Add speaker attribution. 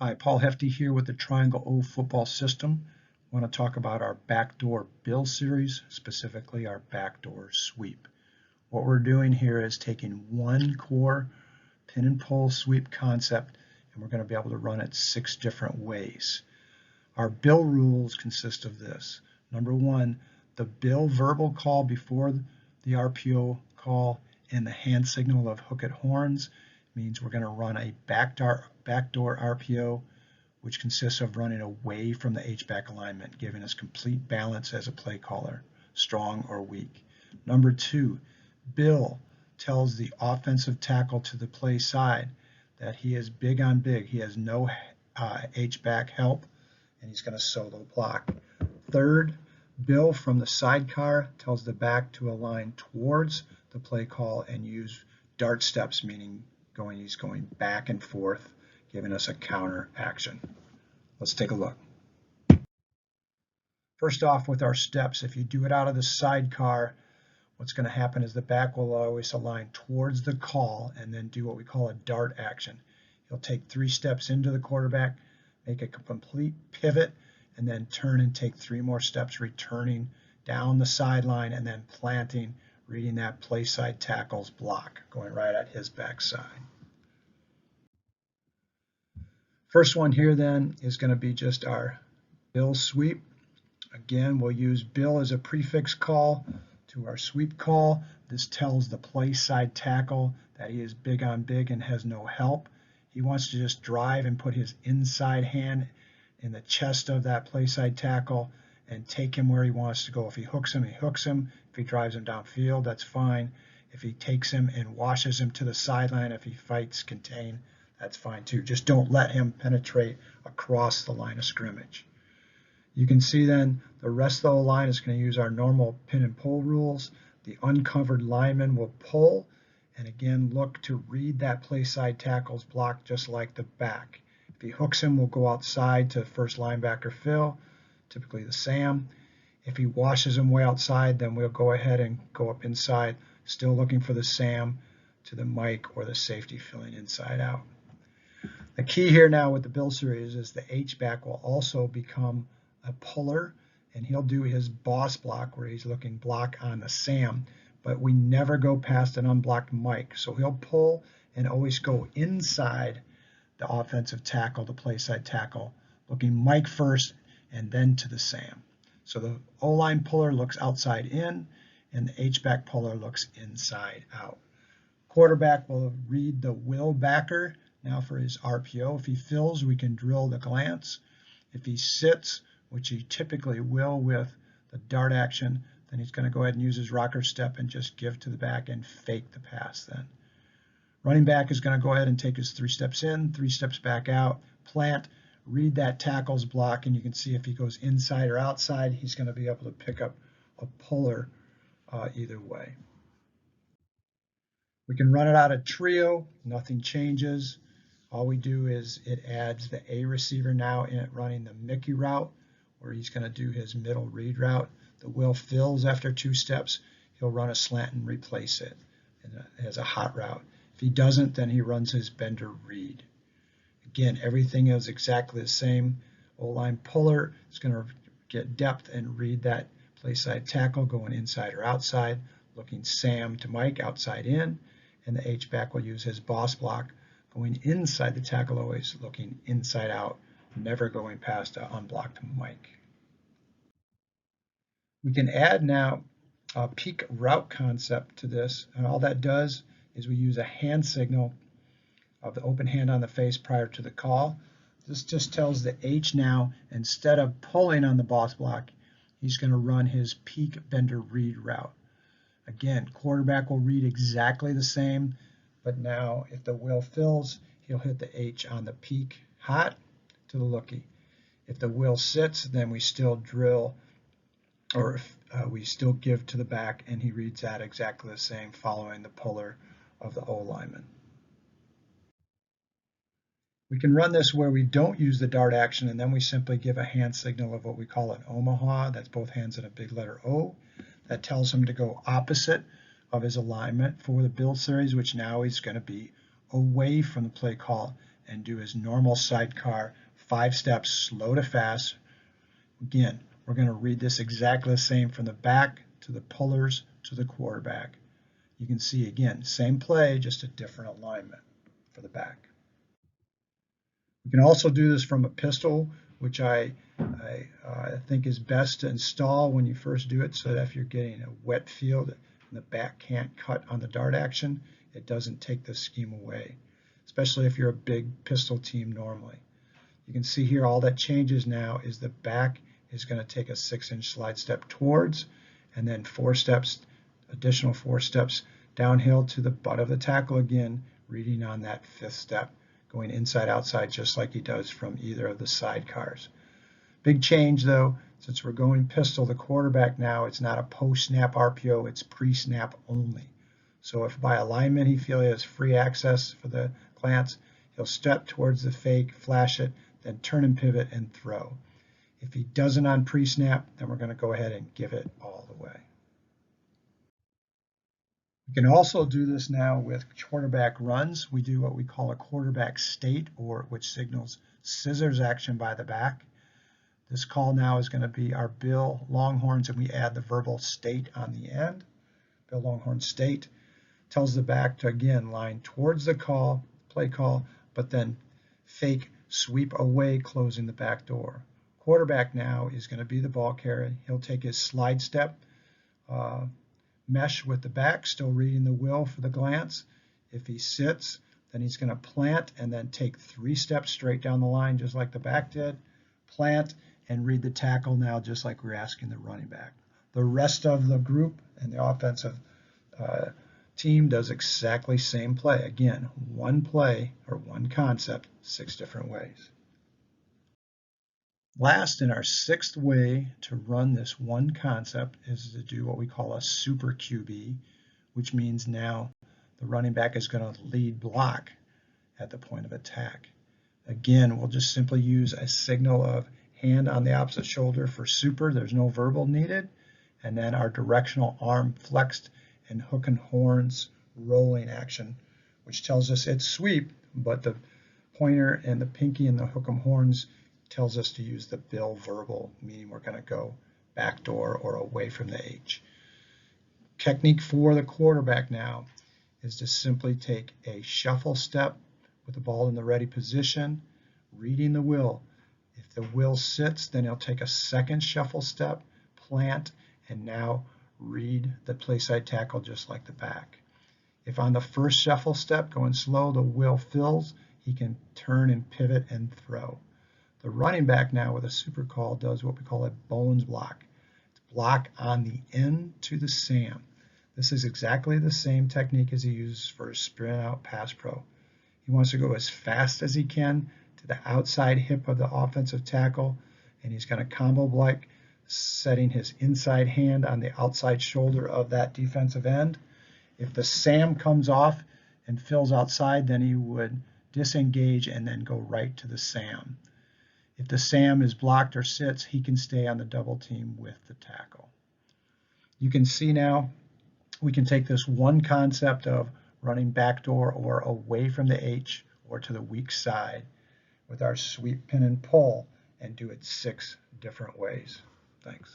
Speaker 1: Hi, Paul Hefty here with the Triangle O football system. I want to talk about our backdoor bill series, specifically our backdoor sweep. What we're doing here is taking one core pin and pull sweep concept, and we're going to be able to run it 6 different ways. Our bill rules consist of this. Number 1, the bill verbal call before the RPO call and the hand signal of hook it horns means we're going to run a backdoor RPO, which consists of running away from the HBack alignment, giving us complete balance as a play caller, strong or weak. Number 2, bill tells the offensive tackle to the play side that he is big on big. He has no HBack help, and he's going to solo block. Third, bill from the sidecar tells the back to align towards the play call and use dart steps, meaning he's going back and forth, giving us a counter action. Let's take a look. First off, with our steps, if you do it out of the sidecar, what's going to happen is the back will always align towards the call and then do what we call a dart action. He'll take 3 steps into the quarterback, make a complete pivot, and then turn and take 3 more steps, returning down the sideline and then planting, reading that play side tackle's block, going right at his backside. First one here then is going to be just our bill sweep. Again, we'll use bill as a prefix call to our sweep call. This tells the play side tackle that he is big on big and has no help. He wants to just drive and put his inside hand in the chest of that play side tackle and take him where he wants to go. If he hooks him, he hooks him. If he drives him downfield, that's fine. If he takes him and washes him to the sideline, if he fights contain, that's fine too. Just don't let him penetrate across the line of scrimmage. You can see then the rest of the line is going to use our normal pin and pull rules. The uncovered lineman will pull, and again look to read that play side tackle's block just like the back. If he hooks him, we'll go outside to first linebacker Phil, typically the Sam. If he washes him way outside, then we'll go ahead and go up inside, still looking for the Sam to the Mike or the safety filling inside out. The key here now with the bill series is the HBack will also become a puller, and he'll do his boss block where he's looking block on the Sam, but we never go past an unblocked Mike. So he'll pull and always go inside the offensive tackle, the play side tackle, looking Mike first and then to the Sam. So the O-line puller looks outside in, and the HBack puller looks inside out. Quarterback will read the will backer now for his RPO. If he fills, we can drill the glance. If he sits, which he typically will with the dart action, then he's going to go ahead and use his rocker step and just give to the back and fake the pass then. Running back is going to go ahead and take his 3 steps in, 3 steps back out, plant, read that tackle's block, and you can see if he goes inside or outside, he's going to be able to pick up a puller either way. We can run it out of trio, nothing changes. All we do is it adds the A receiver now in it running the Mickey route, where he's going to do his middle read route. The will fills after 2 steps. He'll run a slant and replace it as a hot route. If he doesn't, then he runs his bender read. Again, everything is exactly the same. O-line puller is going to get depth and read that play side tackle going inside or outside, looking Sam to Mike outside in, and the HBack will use his boss block going inside the tackle, always looking inside out, never going past an unblocked Mike. We can add now a peak route concept to this, and all that does is we use a hand signal of the open hand on the face prior to the call. This just tells the H now, instead of pulling on the boss block, he's going to run his peak bender read route. Again, quarterback will read exactly the same, but now if the will fills, he'll hit the H on the peak hot to the lookie. If the will sits, then we still drill, or we still give to the back, and he reads that exactly the same following the puller of the O-lineman. We can run this where we don't use the dart action, and then we simply give a hand signal of what we call an Omaha. That's both hands in a big letter O. That tells him to go opposite of his alignment for the build series, which now is going to be away from the play call, and do his normal sidecar, 5 steps, slow to fast. Again, we're going to read this exactly the same from the back to the pullers to the quarterback. You can see again, same play, just a different alignment for the back. We can also do this from a pistol, which I think is best to install when you first do it, so that if you're getting a wet field and the back can't cut on the dart action, it doesn't take the scheme away, especially if you're a big pistol team normally. You can see here all that changes now is the back is going to take a 6-inch slide step towards, and then 4 steps, additional 4 steps downhill to the butt of the tackle again, reading on that 5th step, going inside outside just like he does from either of the sidecars. Big change though, since we're going pistol, the quarterback now, it's not a post-snap RPO, it's pre-snap only. So if by alignment he feels he has free access for the glance, he'll step towards the fake, flash it, then turn and pivot and throw. If he doesn't on pre-snap, then we're going to go ahead and give it all the way. We can also do this now with quarterback runs. We do what we call a quarterback state, or which signals scissors action by the back. This call now is going to be our Bill Longhorns, and we add the verbal state on the end. Bill Longhorn state tells the back to again line towards the call, play call, but then fake sweep away, closing the back door. Quarterback now is going to be the ball carrier. He'll take his slide step, mesh with the back, still reading the will for the glance. If he sits, then he's going to plant and then take 3 steps straight down the line, just like the back did. Plant and read the tackle now, just like we're asking the running back. The rest of the group and the offensive team does exactly same play. Again, one play or one concept, 6 different ways. Last, in our 6th way to run this one concept is to do what we call a super QB, which means now the running back is going to lead block at the point of attack. Again, we'll just simply use a signal of hand on the opposite shoulder for super. There's no verbal needed. And then our directional arm flexed and hook and horns rolling action, which tells us it's sweep, but the pointer and the pinky and the hook and horns tells us to use the Bill verbal, meaning we're going to go backdoor or away from the H. Technique for the quarterback now is to simply take a shuffle step with the ball in the ready position, reading the will. If the will sits, then he'll take a 2nd shuffle step, plant, and now read the play side tackle just like the back. If on the 1st shuffle step, going slow, the will fills, he can turn and pivot and throw. The running back now with a super call does what we call a bones block. It's block on the end to the Sam. This is exactly the same technique as he uses for his sprint out pass pro. He wants to go as fast as he can to the outside hip of the offensive tackle, and he's going to combo block, setting his inside hand on the outside shoulder of that defensive end. If the Sam comes off and fills outside, then he would disengage and then go right to the Sam. If the Sam is blocked or sits, he can stay on the double team with the tackle. You can see now we can take this one concept of running backdoor or away from the H or to the weak side with our sweep, pin, and pull and do it 6 different ways. Thanks.